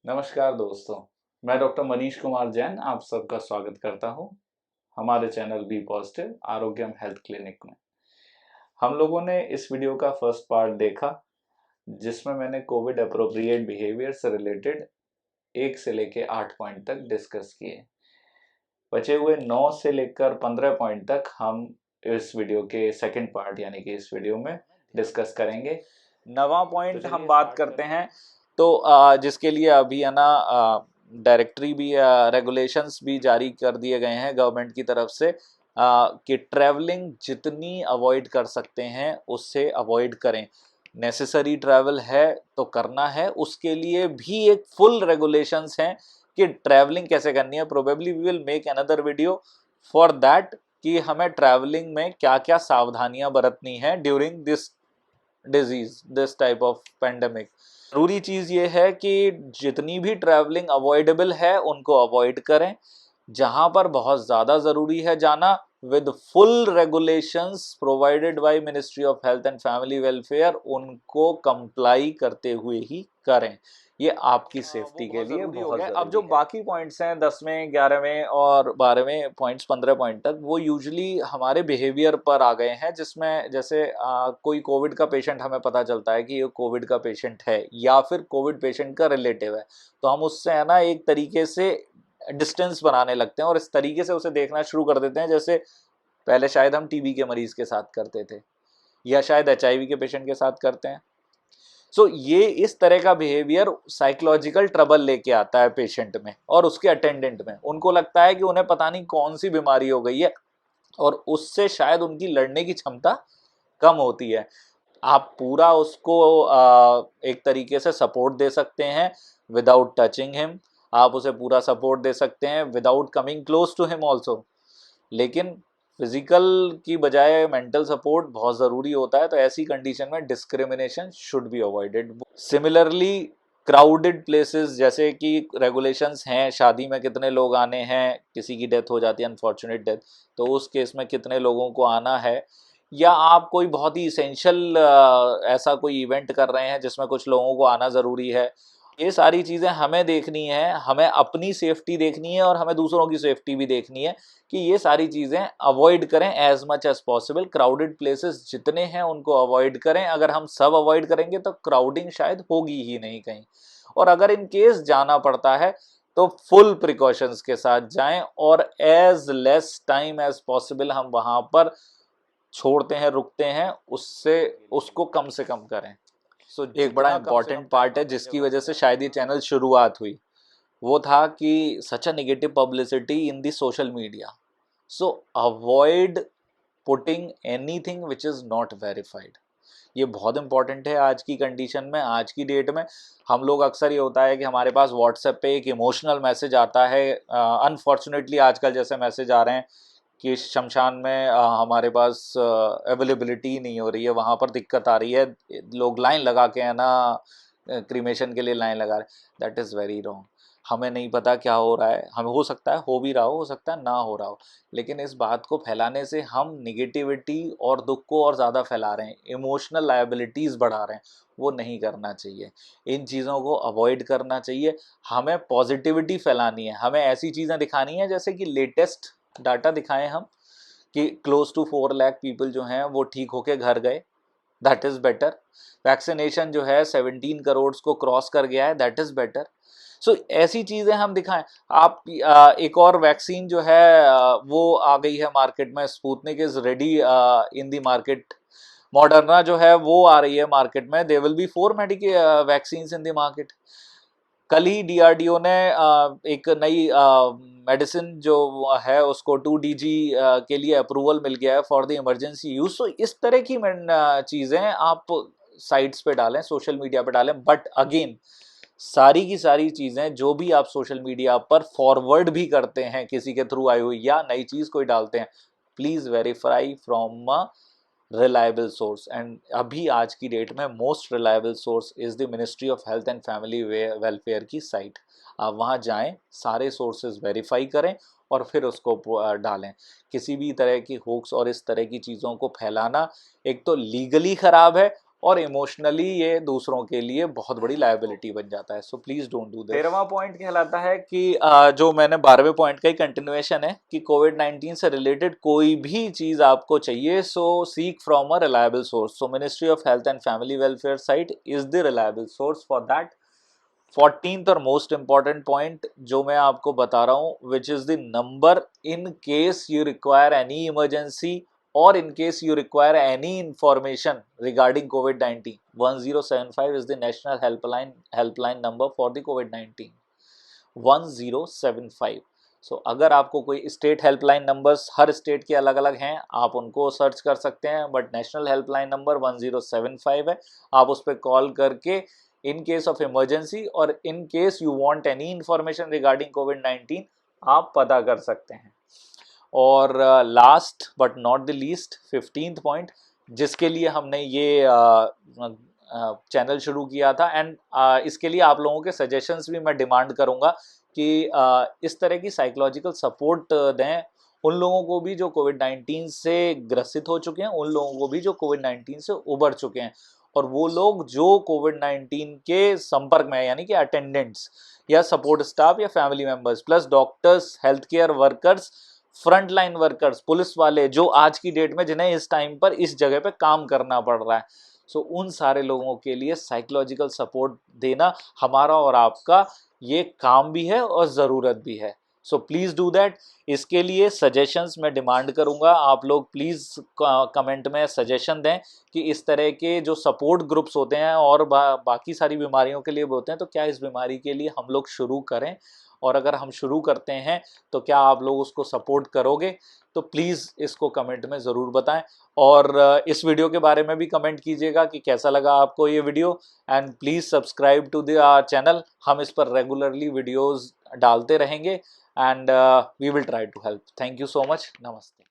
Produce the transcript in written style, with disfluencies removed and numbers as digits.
नमस्कार दोस्तों, मैं डॉक्टर मनीष कुमार जैन आप सबका स्वागत करता हूं हमारे चैनल बी पॉजिटिव आरोग्यम हेल्थ क्लिनिक में। हम लोगों ने इस वीडियो का फर्स्ट पार्ट देखा जिसमें मैंने कोविड अप्रोप्रिएट बिहेवियर से रिलेटेड 1 से लेकर 8 पॉइंट तक डिस्कस किए। बचे हुए 9 से लेकर 15 पॉइंट तक हम इस वीडियो के सेकंड पार्ट यानी कि इस वीडियो में डिस्कस करेंगे। नवा पॉइंट हम बात करते हैं तो जिसके लिए अभी है ना डायरेक्टरी भी रेगुलेशंस भी जारी कर दिए गए हैं गवर्नमेंट की तरफ से कि ट्रैवलिंग जितनी अवॉइड कर सकते हैं उससे अवॉइड करें। नेसेसरी ट्रैवल है तो करना है, उसके लिए भी एक फुल रेगुलेशंस हैं कि ट्रैवलिंग कैसे करनी है। Probably we will make another video for that कि हमें ट्रैवलिंग में क्या क्या सावधानियां बरतनी है during this disease, this type of pandemic. जरूरी चीज ये है कि जितनी भी ट्रैवलिंग अवॉइडेबल है उनको अवॉइड करें। जहां पर बहुत ज्यादा जरूरी है जाना, with full regulations provided by ministry of health and family welfare, उनको कंप्लाई करते हुए ही करें। ये आपकी सेफ्टी के लिए बहुत जरूरी है। अब जो बाकी पॉइंट्स हैं 10वें 11वें और 12वें पॉइंट्स 15 पॉइंट तक, वो यूजुअली हमारे बिहेवियर पर आ गए हैं, जिसमें जैसे कोई कोविड का पेशेंट हमें पता चलता है कि ये कोविड का पेशेंट है या फिर कोविड पेशेंट का रिलेटिव है, तो हम उससे है ना एक तरीके से डिस्टेंस बनाने लगते हैं और इस तरीके से उसे देखना शुरू कर देते हैं जैसे पहले शायद हम टीबी के मरीज के साथ करते थे या शायद एचआईवी के पेशेंट के साथ करते हैं। सो ये इस तरह का बिहेवियर साइकोलॉजिकल ट्रबल लेके आता है पेशेंट में और उसके अटेंडेंट में। उनको लगता है कि उन्हें पता नहीं कौन सी बीमारी हो गई है और उससे शायद उनकी लड़ने की क्षमता कम होती है। आप पूरा उसको एक तरीके से सपोर्ट दे सकते हैं विदाउट टचिंग हिम। आप उसे पूरा सपोर्ट दे सकते हैं without coming close to him also. लेकिन फिजिकल की बजाय मेंटल सपोर्ट बहुत ज़रूरी होता है, तो ऐसी कंडीशन में discrimination should be avoided. Similarly crowded places, जैसे कि रेगुलेशंस हैं शादी में कितने लोग आने हैं, किसी की डेथ हो जाती है अनफॉर्चुनेट डेथ, तो उस केस में कितने लोगों को आना है, या आप कोई बहुत ही इसेंशियल ऐसा कोई इवेंट कर रहे हैं जिसमें कुछ लोगों को आना ज़रूरी है। ये सारी चीज़ें हमें देखनी है, हमें अपनी सेफ्टी देखनी है और हमें दूसरों की सेफ्टी भी देखनी है कि ये सारी चीज़ें अवॉइड करें as much as possible. Crowded places जितने हैं उनको अवॉइड करें। अगर हम सब अवॉइड करेंगे तो क्राउडिंग शायद होगी ही नहीं कहीं, और अगर इन केस जाना पड़ता है तो फुल प्रिकॉशंस के साथ जाएं और as less time as possible हम वहां पर छोड़ते हैं, रुकते हैं, उससे उसको कम से कम करें। एक बड़ा इंपॉर्टेंट पार्ट है जिसकी वजह से शायद ये चैनल शुरुआत हुई, वो था कि such a negative publicity in the social media. So avoid putting anything which is not verified. ये बहुत इंपॉर्टेंट है आज की कंडीशन में, आज की डेट में। हम लोग अक्सर ये होता है कि हमारे पास व्हाट्सएप पे एक इमोशनल मैसेज आता है, अनफॉर्चुनेटली आजकल जैसे मैसेज आ रहे हैं कि शमशान में हमारे पास अवेलेबिलिटी नहीं हो रही है, वहाँ पर दिक्कत आ रही है, लोग लाइन लगा के है ना क्रीमेशन के लिए लाइन लगा रहे हैं। That is very wrong. हमें नहीं पता क्या हो रहा है, हमें हो सकता है हो भी रहा हो सकता है ना हो रहा हो, लेकिन इस बात को फैलाने से हम निगेटिविटी और दुख को और ज़्यादा फैला रहे हैं, इमोशनल लायबिलिटीज़ बढ़ा रहे हैं। वो नहीं करना चाहिए, इन चीज़ों को अवॉइड करना चाहिए। हमें पॉजिटिविटी फैलानी है, हमें ऐसी चीज़ें दिखानी है जैसे कि लेटेस्ट डाटा दिखाएं हम कि क्लोज टू 4 लाख पीपल जो हैं वो ठीक होके घर गए, दैट इज़ बेटर। वैक्सीनेशन जो है 17 करोड़ को क्रॉस कर गया है, दैट इज़ बेटर। सो ऐसी चीज़ें हम दिखाएं। आप एक और वैक्सीन जो है वो आ गई है मार्केट में, Sputnik is ready in the market. Moderna जो है वो आ रही है मार्केट में। They will be 4 medical vaccine in the market. कल ही डीआरडीओ ने एक नई मेडिसिन जो है उसको 2DG के लिए अप्रूवल मिल गया है फॉर द इमरजेंसी यूज। सो इस तरह की चीज़ें आप साइट्स पे डालें, सोशल मीडिया पे डालें, बट अगेन सारी की सारी चीज़ें जो भी आप सोशल मीडिया पर फॉरवर्ड भी करते हैं किसी के थ्रू आई हुई या नई चीज़ कोई डालते हैं, please verify from reliable source. And अभी आज की डेट में most reliable source is the ministry of health and family welfare की साइट। आप वहाँ जाएं, सारे सोर्सेज वेरीफाई करें और फिर उसको डालें। किसी भी तरह की होक्स और इस तरह की चीज़ों को फैलाना एक तो लीगली ख़राब है और इमोशनली ये दूसरों के लिए बहुत बड़ी लायबिलिटी बन जाता है। So please don't do this. 13वां पॉइंट कहलाता है कि जो मैंने 12वें पॉइंट का ही कंटिन्यूएशन है कि कोविड-19 से रिलेटेड कोई भी चीज आपको चाहिए so seek from a reliable source. So ministry of health and family welfare site is the reliable source for that. 14th और मोस्ट इंपॉर्टेंट पॉइंट जो मैं आपको बता रहा हूं, which is the number in case you require any emergency or in case you require any information regarding COVID-19, 1075 is the national helpline number for the COVID-19, 1075। सो अगर आपको कोई स्टेट हेल्पलाइन नंबर्स हर state के अलग अलग हैं, आप उनको search कर सकते हैं, बट नेशनल हेल्पलाइन नंबर 1075 है। आप उस पर कॉल करके इन केस ऑफ इमरजेंसी और in case you want any information regarding कोविड-19 आप पता कर सकते हैं। और last but not the least 15th point जिसके लिए हमने ये चैनल शुरू किया था, एंड इसके लिए आप लोगों के सजेशंस भी मैं डिमांड करूंगा कि इस तरह की साइकोलॉजिकल सपोर्ट दें उन लोगों को भी जो कोविड-19 से ग्रसित हो चुके हैं, उन लोगों को भी जो कोविड-19 से उबर चुके हैं, और वो लोग जो कोविड-19 के संपर्क में है, यानी कि अटेंडेंट्स या सपोर्ट स्टाफ या family members, plus doctors, health care workers, front line workers, police वाले जो आज की डेट में जिन्हें इस टाइम पर इस जगह पे काम करना पड़ रहा है। सो उन सारे लोगों के लिए साइकोलॉजिकल सपोर्ट देना हमारा और आपका ये काम भी है और ज़रूरत भी है। So please do that. इसके लिए सजेशंस मैं डिमांड करूंगा, आप लोग प्लीज़ कमेंट में सजेशन दें कि इस तरह के जो सपोर्ट ग्रुप्स होते हैं और बाकी सारी बीमारियों के लिए भी होते हैं, तो क्या इस बीमारी के लिए हम लोग शुरू करें, और अगर हम शुरू करते हैं तो क्या आप लोग उसको सपोर्ट करोगे? तो प्लीज़ इसको कमेंट में ज़रूर बताएं, और इस वीडियो के बारे में भी कमेंट कीजिएगा कि कैसा लगा आपको ये video, and please subscribe to the channel. हम इस पर रेगुलरली वीडियोस डालते रहेंगे, and we will try to help. Thank you so much. नमस्ते।